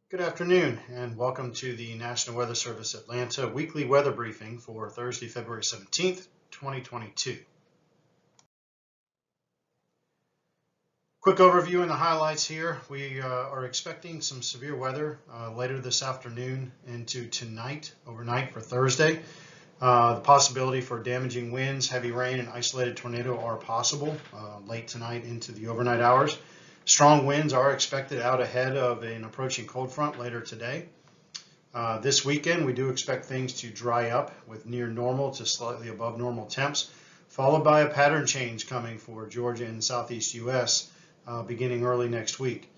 Good afternoon and welcome to the National Weather Service Atlanta weekly weather briefing for Thursday, February 17th, 2022. Quick overview and the highlights here. We are expecting some severe weather later this afternoon into tonight, overnight for Thursday. The possibility for damaging winds, heavy rain, and isolated tornado are possible late tonight into the overnight hours. Strong winds are expected out ahead of an approaching cold front later today. This weekend, we do expect things to dry up with near normal to slightly above normal temps, followed by a pattern change coming for Georgia and southeast U.S. Beginning early next week.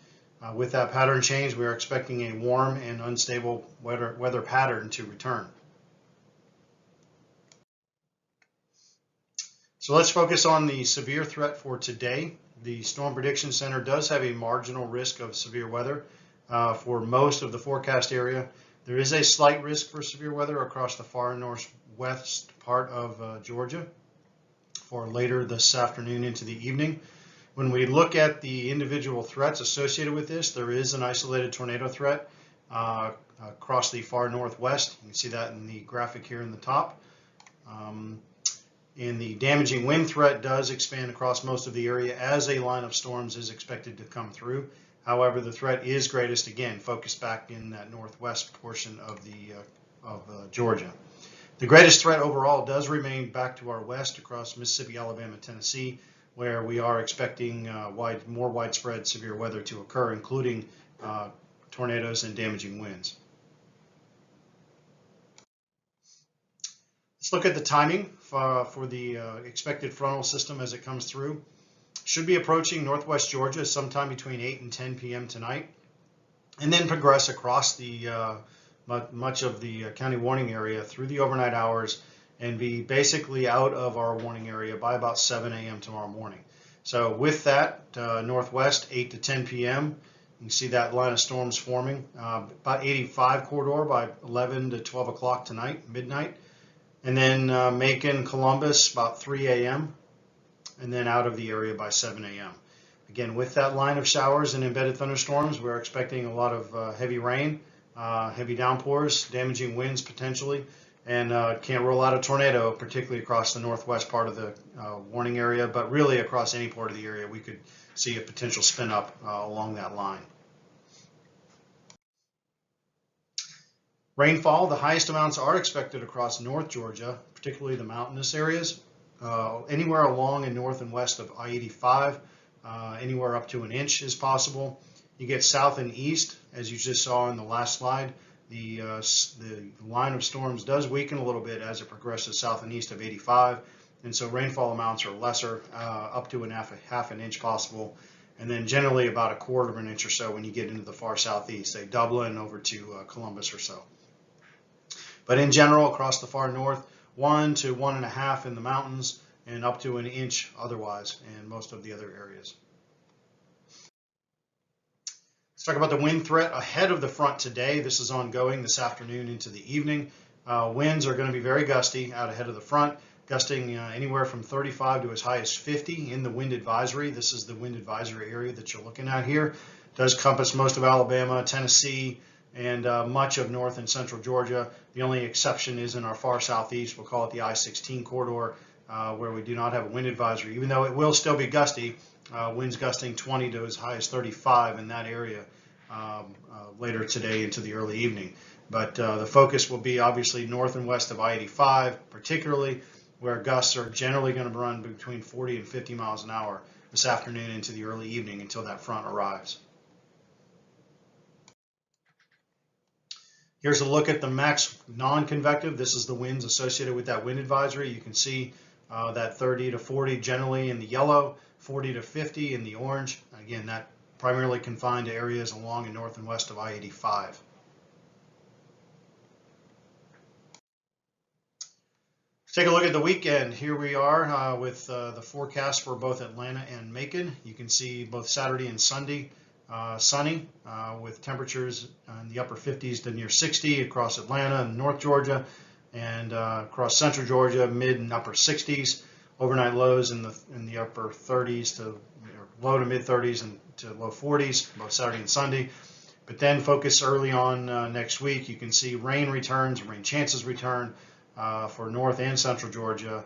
With that pattern change, we are expecting a warm and unstable weather pattern to return. So let's focus on the severe threat for today. The Storm Prediction Center does have a marginal risk of severe weather for most of the forecast area. There is a slight risk for severe weather across the far northwest part of Georgia for later this afternoon into the evening. When we look at the individual threats associated with this, there is an isolated tornado threat across the far northwest. You can see that in the graphic here in the top. And the damaging wind threat does expand across most of the area as a line of storms is expected to come through. However, the threat is greatest, again, focused back in that northwest portion of Georgia. The greatest threat overall does remain back to our west across Mississippi, Alabama, Tennessee, where we are expecting more widespread severe weather to occur, including tornadoes and damaging winds. Let's look at the timing for the expected frontal system as it comes through. Should be approaching northwest Georgia sometime between 8 and 10 p.m. tonight, and then progress across the much of the county warning area through the overnight hours and be basically out of our warning area by about 7 a.m. tomorrow morning. So with that, northwest 8 to 10 p.m., you can see that line of storms forming. About 85 corridor by 11 to 12 o'clock tonight, midnight. And then Macon, Columbus, about 3 a.m., and then out of the area by 7 a.m. Again, with that line of showers and embedded thunderstorms, we're expecting a lot of heavy rain, heavy downpours, damaging winds potentially, and can't rule out a tornado, particularly across the northwest part of the warning area, but really across any part of the area, we could see a potential spin up along that line. Rainfall, the highest amounts are expected across North Georgia, particularly the mountainous areas, anywhere along and north and west of I-85, anywhere up to an inch is possible. You get south and east, as you just saw in the last slide, the line of storms does weaken a little bit as it progresses south and east of 85, and so rainfall amounts are lesser, up to half an inch possible, and then generally about 1/4 of an inch or so when you get into the far southeast, say Dublin over to Columbus or so. But in general, across the far north, 1 to 1.5 in the mountains and up to an inch otherwise in most of the other areas. Let's talk about the wind threat ahead of the front today. This is ongoing this afternoon into the evening. Winds are going to be very gusty out ahead of the front, gusting anywhere from 35 to as high as 50 in the wind advisory. This is the wind advisory area that you're looking at here. It does compass most of Alabama, Tennessee, and much of north and central Georgia. The only exception is in our far southeast. We'll call it the I-16 corridor, where we do not have a wind advisory, even though it will still be gusty. Winds gusting 20 to as high as 35 in that area later today into the early evening. But the focus will be obviously north and west of I-85, particularly where gusts are generally going to run between 40 and 50 miles an hour this afternoon into the early evening until that front arrives. Here's a look at the max non-convective. This is the winds associated with that wind advisory. You can see that 30 to 40 generally in the yellow, 40 to 50 in the orange. Again, that primarily confined to areas along and north and west of I-85. Let's take a look at the weekend. Here we are with the forecast for both Atlanta and Macon. You can see both Saturday and Sunday sunny with temperatures in the upper 50s to near 60 across Atlanta and North Georgia, and across central Georgia, mid and upper 60s. Overnight lows in the upper 30s to low to mid 30s and to low 40s, both Saturday and Sunday. But then focus early on next week. You can see rain returns, rain chances return for North and Central Georgia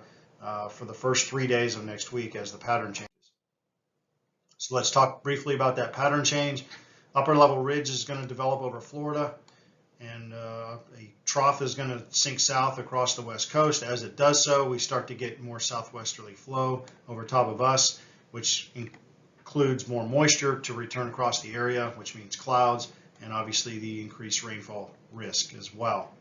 for the first 3 days of next week as the pattern changes. So let's talk briefly about that pattern change. Upper level ridge is going to develop over Florida, and a trough is going to sink south across the west coast. As it does so, we start to get more southwesterly flow over top of us, which includes more moisture to return across the area, which means clouds, and obviously the increased rainfall risk as well.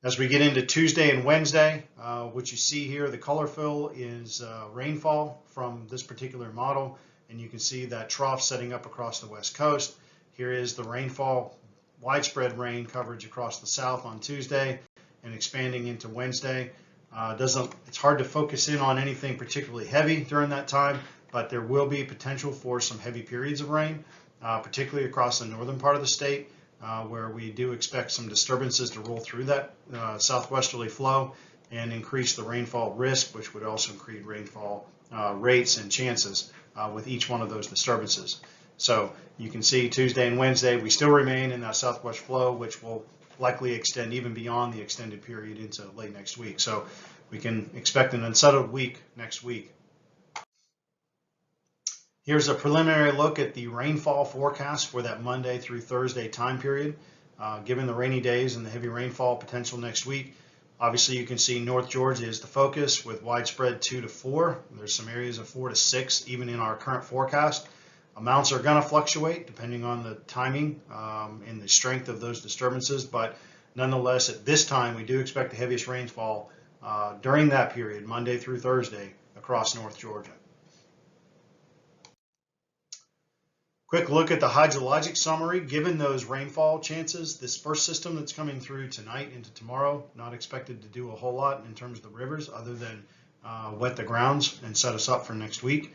As we get into Tuesday and Wednesday, what you see here, the color fill is rainfall from this particular model, and you can see that trough setting up across the west coast. Here is the rainfall, widespread rain coverage across the south on Tuesday and expanding into Wednesday. It's hard to focus in on anything particularly heavy during that time, but there will be potential for some heavy periods of rain, particularly across the northern part of the state, where we do expect some disturbances to roll through that southwesterly flow and increase the rainfall risk, which would also increase rainfall rates and chances with each one of those disturbances. So you can see Tuesday and Wednesday, we still remain in that southwest flow, which will likely extend even beyond the extended period into late next week. So we can expect an unsettled week next week. Here's a preliminary look at the rainfall forecast for that Monday through Thursday time period. Given the rainy days and the heavy rainfall potential next week, obviously you can see North Georgia is the focus with widespread 2 to 4. There's some areas of 4 to 6 even in our current forecast. Amounts are going to fluctuate depending on the timing and the strength of those disturbances, but nonetheless at this time we do expect the heaviest rainfall during that period, Monday through Thursday, across North Georgia. Quick look at the hydrologic summary. Given those rainfall chances, this first system that's coming through tonight into tomorrow, not expected to do a whole lot in terms of the rivers other than wet the grounds and set us up for next week.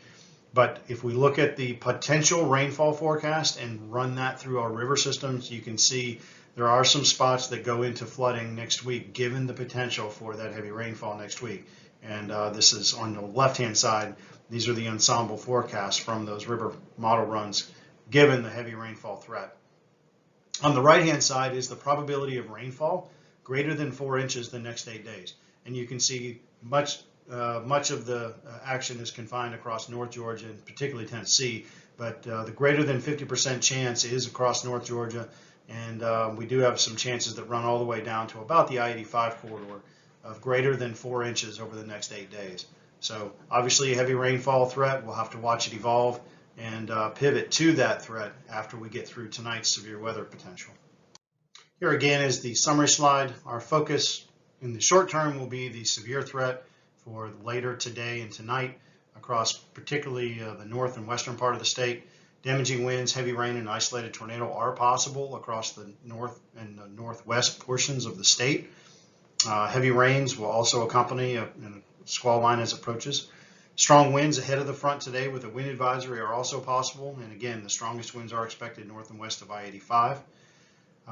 But if we look at the potential rainfall forecast and run that through our river systems, you can see there are some spots that go into flooding next week, given the potential for that heavy rainfall next week. And this is on the left-hand side. These are the ensemble forecasts from those river model runs, given the heavy rainfall threat. On the right-hand side is the probability of rainfall greater than 4 inches the next 8 days. And you can see much of the action is confined across North Georgia and particularly Tennessee, but the greater than 50% chance is across North Georgia, and we do have some chances that run all the way down to about the I-85 corridor of greater than 4 inches over the next 8 days. So obviously a heavy rainfall threat, we'll have to watch it evolve and pivot to that threat after we get through tonight's severe weather potential. Here again is the summary slide. Our focus in the short term will be the severe threat for later today and tonight across particularly the north and western part of the state. Damaging winds, heavy rain, and isolated tornado are possible across the north and the northwest portions of the state. Heavy rains will also accompany a squall line as it approaches. Strong winds ahead of the front today with a wind advisory are also possible, and again the strongest winds are expected north and west of I-85.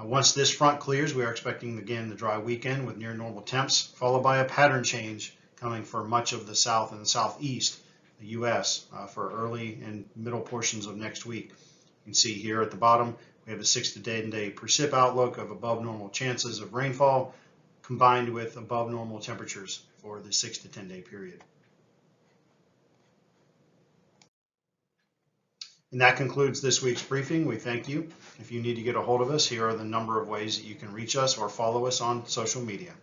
Once this front clears, we are expecting again the dry weekend with near normal temps, followed by a pattern change coming for much of the south and the southeast, the U.S. For early and middle portions of next week. You can see here at the bottom we have a 6 to 10 day precip outlook of above normal chances of rainfall combined with above normal temperatures for the 6 to 10 day period. And that concludes this week's briefing. We thank you. If you need to get a hold of us, here are the number of ways that you can reach us or follow us on social media.